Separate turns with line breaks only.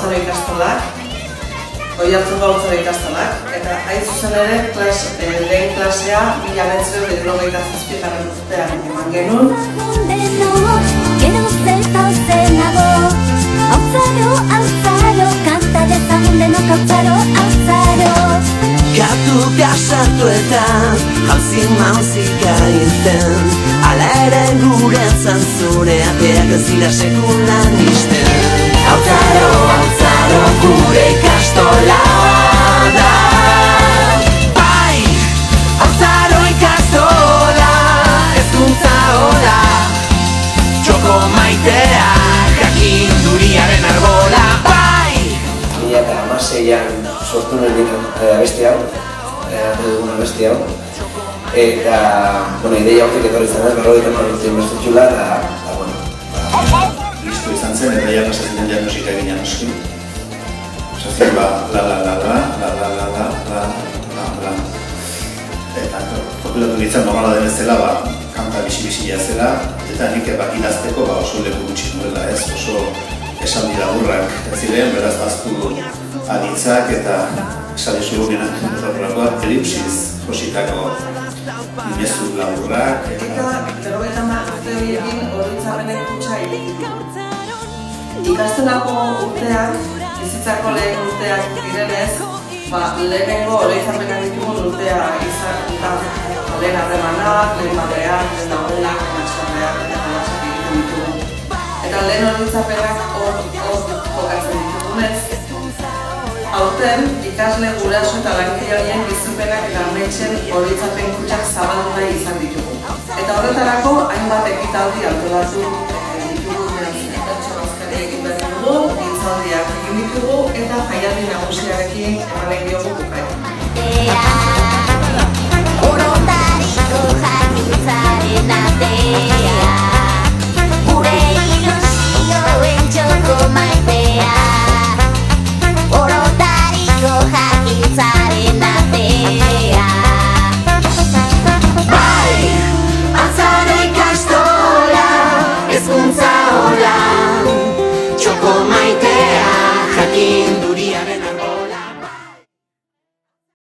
Haurtzaro ikastolak, Oiartzungo Haurtzaro ikastolak, eta hain zuzen ere lehen klasea 1997 urtean eman genuen.
Katuka sartuetan, jauzi-mauzika irten, ala ere guretzan zure ateak ez dira sekulan isten. Haurtzaro, haurtzaro, gure ikastola da. Bai, haurtzaro ikastola, hezkuntza hola, txoko maitea, jakinduriaren arbola. Bai!
2016an sortu nuen abesti hau, dugun abesti hau, eta, ideia hortik etorri zen, 50 urte inbestutxula, eta,
listo izan zen, eta ja pasatzen diagnosika egin noski. Pasatzen la. Eta, populatu nintzen normala denez zela, kanta bisi-bisila zela, eta nik idazteko oso leku gutxi nuela ez, oso esaldi laburrak ez ziren, beraz baztu aditzak eta esali zugunenak eta horrelakoak, elipsiz jositako mezu laburrak.
Eta 50 urte horiekin oroitzapenek kutxa egin. Ikastolako urteak, bizitzako lehen urteak direnez, lehenengo oroitzapenak ditugun urtea izan eta lehen harremanak, lehen barreak, lehen daudelak, lehen atxarreak eta galasak egiten ditugu. Eta lehen oroitzapenak hor jokatzen ditugunez. Aurten, ikasle guraso eta lankide horien bizipenak eta ametsen oroitzapen kutxak zabaldu nahi izan ditugu. Eta horretarako, hainbat ekitaldi antolatu ditugu pertsonazkari egin behar dugu, hitzaldiak egin ditugu eta jaialdi nagusiarekin emanen diogu bukaera.
Orotariko jakintzaren atea